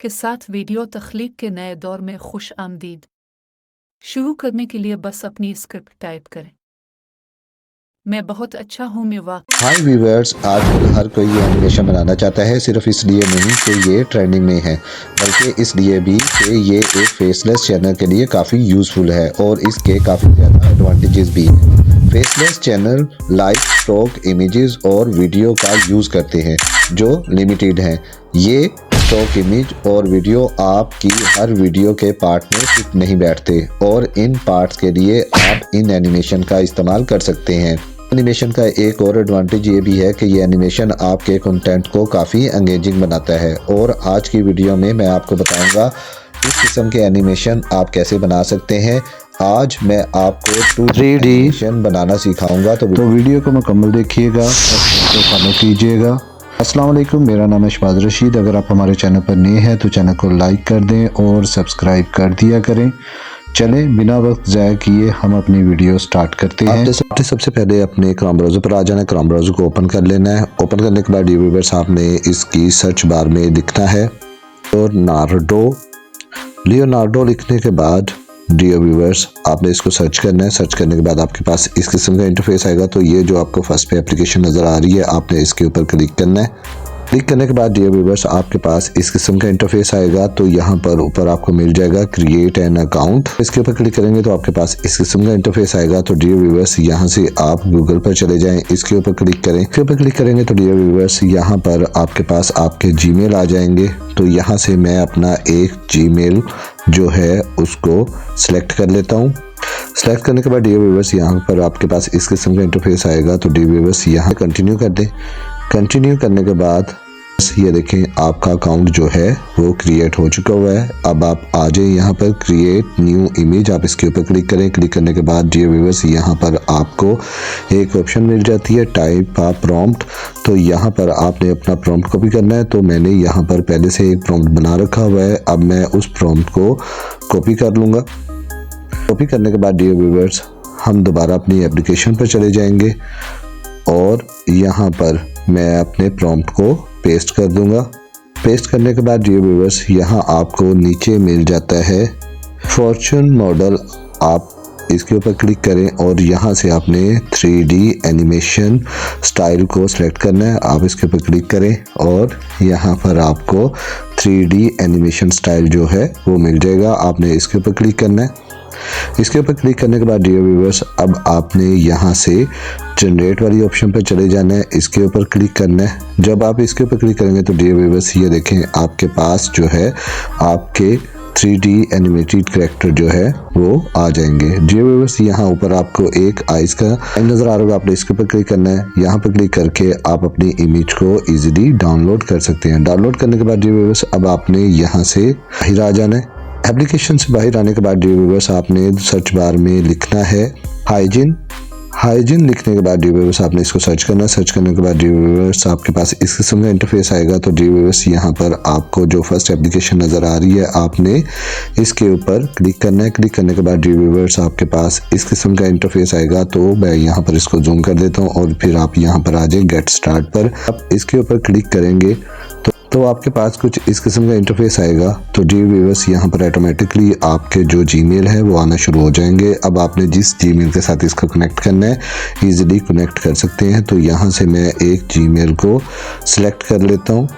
के साथ वीडियो तख्लीक के नए दौर में खुश आमदीद। शुरू करने के लिए बस अपनी स्क्रिप्ट टाइप करें। मैं बहुत अच्छा हूँ मेवा। हाय व्यूअर्स, आजकल हर कोई ये एनिमेशन बनाना चाहता है, सिर्फ इसलिए नहीं कि ये ट्रेंडिंग में है, बल्कि इसलिए भी कि ये एक फेसलेस चैनल के लिए काफ़ी यूज़फुल है और इसके काफ़ी ज़्यादा एडवांटेजेस भी हैं। Faceless channel live stock images और वीडियो का यूज़ करते हैं जो लिमिटेड हैं। ये स्टॉक इमेज और वीडियो आपकी हर वीडियो के पार्ट में फिट नहीं बैठते और इन पार्ट्स के लिए आप इन एनिमेशन का इस्तेमाल कर सकते हैं। एनिमेशन का एक और एडवांटेज ये भी है कि ये एनिमेशन आपके कंटेंट को काफ़ी एंगेजिंग बनाता है और आज की वीडियो में मैं आपको बताऊंगा इस किस्म के एनिमेशन आप कैसे बना सकते हैं। आज मैं आपको 2D एनिमेशन बनाना सिखाऊंगा, तो वीडियो को मुकम्मल देखिएगा और फॉलो कीजिएगा। अस्सलाम वालेकुम, मेरा नाम है शहबाज रशीद। अगर आप हमारे चैनल पर नए हैं तो चैनल को लाइक कर दें और सब्सक्राइब कर दिया करें। चलें बिना वक्त ज़ाया किए हम अपनी वीडियो स्टार्ट करते हैं। आपने सबसे पहले अपने क्रोम ब्राउज़र पर आ जाना है। क्रोम ब्राउज़र को ओपन कर लेना है। ओपन करने के बाद डियर व्यूअर्स आपने इसकी सर्च बार में लिखना है लियोनार्डो। लिखने के बाद डियर व्यूअर्स आपने इसको सर्च करना है। सर्च करने के बाद आपके पास इस किस्म का इंटरफेस आएगा। तो ये जो आपको फर्स्ट पे एप्लीकेशन नज़र आ रही है, आपने इसके ऊपर क्लिक करना है। क्लिक करने के बाद डियर व्यूअर्स आपके पास इस किस्म का इंटरफेस आएगा। तो यहाँ पर ऊपर आपको मिल जाएगा क्रिएट एन अकाउंट। इसके ऊपर क्लिक करेंगे तो आपके पास इस किस्म का इंटरफेस आएगा। तो डियर व्यूअर्स यहाँ से आप गूगल पर चले जाएं, इसके ऊपर क्लिक करें। इसके ऊपर क्लिक करेंगे तो डियर व्यूअर्स यहाँ पर आपके पास आपके जीमेल आ जाएंगे। तो यहाँ से मैं अपना एक जीमेल जो है उसको सिलेक्ट कर लेता हूँ। सेलेक्ट करने के बाद डियर व्यूअर्स यहाँ पर आपके पास इस किस्म का इंटरफेस आएगा। तो डियर व्यूअर्स यहाँ कंटिन्यू कर दें। कंटिन्यू करने के बाद ये देखें आपका अकाउंट जो है वो क्रिएट हो चुका हुआ है। अब आप आ जाए यहाँ पर क्रिएट न्यू इमेज, आप इसके ऊपर क्लिक करें। क्लिक करने के बाद डियर व्यूअर्स यहाँ पर आपको एक ऑप्शन मिल जाती है टाइप अ प्रॉम्प्ट। तो यहाँ पर आपने अपना प्रॉम्प्ट कॉपी करना है। तो मैंने यहाँ पर पहले से एक प्रॉम्प्ट बना रखा हुआ है। अब मैं उस प्रॉम्प्ट को कॉपी कर लूँगा। कॉपी करने के बाद डियर व्यूअर्स हम दोबारा अपनी एप्लीकेशन पर चले जाएंगे और यहाँ पर मैं अपने प्रॉम्प्ट को पेस्ट कर दूंगा। पेस्ट करने के बाद डियर व्यूअर्स यहाँ आपको नीचे मिल जाता है फॉर्चून मॉडल। आप इसके ऊपर क्लिक करें और यहाँ से आपने 3D एनिमेशन स्टाइल को सिलेक्ट करना है। आप इसके ऊपर क्लिक करें और यहाँ पर आपको 3D एनिमेशन स्टाइल जो है वो मिल जाएगा। आपने इसके ऊपर क्लिक करना है। इसके ऊपर क्लिक करने के बाद डियर व्यूअर्स अब आपने यहाँ से जनरेट वाली ऑप्शन पर चले जाना है। इसके ऊपर क्लिक करना है। जब आप इसके ऊपर क्लिक करेंगे तो डियर व्यूअर्स ये देखें आपके पास जो है आपके 3D एनिमेटेड कैरेक्टर जो है वो आ जाएंगे। डियर व्यूअर्स यहाँ ऊपर आपको एक आइज का नजर आ रहा होगा, आपने इसके ऊपर क्लिक करना है। यहाँ पर क्लिक करके आप अपनी इमेज को इजीली डाउनलोड कर सकते हैं। डाउनलोड करने के बाद डियर व्यूअर्स अब आपने यहाँ से बाहर आ जाना है। एप्लीकेशन से बाहर आने के बाद डियर व्यूअर्स आपने सर्च बार में लिखना है हाइजीन। लिखने के बाद डियर व्यूअर्स आपने इसको सर्च करना है। सर्च करने के बाद डियर व्यूअर्स आपके पास इस किस्म का इंटरफेस आएगा। तो डियर व्यूअर्स यहाँ पर आपको जो फर्स्ट एप्लीकेशन नज़र आ रही है आपने इसके ऊपर क्लिक करना है। क्लिक करने के बाद डियर व्यूअर्स आपके पास इस किस्म का इंटरफेस आएगा। तो मैं यहाँ पर इसको जूम कर देता हूँ और फिर आप यहाँ पर आ जाए गेट स्टार्ट पर। आप इसके ऊपर क्लिक करेंगे तो आपके पास कुछ इस किस्म का इंटरफेस आएगा। तो डियर व्यूअर्स यहाँ पर ऑटोमेटिकली आपके जो जीमेल है वो आना शुरू हो जाएंगे। अब आपने जिस जीमेल के साथ इसको कनेक्ट करना है इजीली कनेक्ट कर सकते हैं। तो यहाँ से मैं एक जीमेल को सिलेक्ट कर लेता हूँ।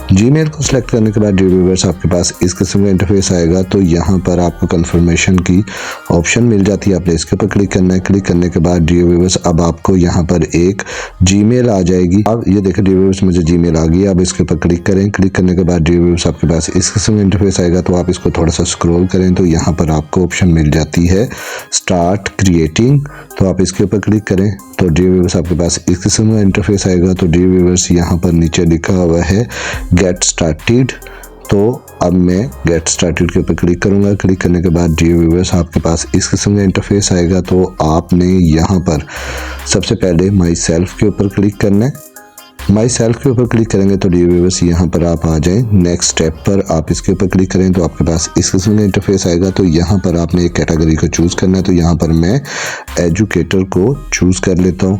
जीमेल को सिलेक्ट करने के बाद डियर व्यूअर्स आपके पास इस किस्म का इंटरफेस आएगा। तो यहाँ पर आपको कंफर्मेशन की ऑप्शन मिल जाती है, आपने इसके ऊपर क्लिक करना है। क्लिक करने के बाद डियर व्यूअर्स अब आपको यहाँ पर एक जीमेल आ जाएगी। अब ये देखें डियर व्यूअर्स मुझे जीमेल आ गई। अब इसके ऊपर क्लिक करें। क्लिक करने के बाद डियर व्यूअर्स आपके पास इस किस्म का इंटरफेस आएगा। तो आप इसको थोड़ा सा स्क्रॉल करें तो यहाँ पर आपको ऑप्शन मिल जाती है स्टार्ट क्रिएटिंग। तो आप इसके ऊपर क्लिक करें तो डियर व्यूअर्स आपके पास इस किस्म का इंटरफेस आएगा। तो डियर व्यूअर्स यहाँ पर नीचे लिखा हुआ है गेट स्टार्टेड। तो अब मैं गेट स्टार्टेड के ऊपर क्लिक करूंगा। क्लिक करने के बाद डियर व्यूअर्स आपके पास इस किस्म का इंटरफेस आएगा। तो आपने यहाँ पर सबसे पहले माई सेल्फ के ऊपर क्लिक करना है। माई सेल्फ के ऊपर क्लिक करेंगे तो डियर व्यूअर्स यहाँ पर आप आ जाएं नेक्स्ट स्टेप पर। आप इसके ऊपर क्लिक करें तो आपके पास इस किस्म का इंटरफेस आएगा। तो यहाँ पर आपने एक कैटेगरी को चूज़ करना है। तो यहाँ पर मैं एजुकेटर को चूज़ कर लेता हूँ।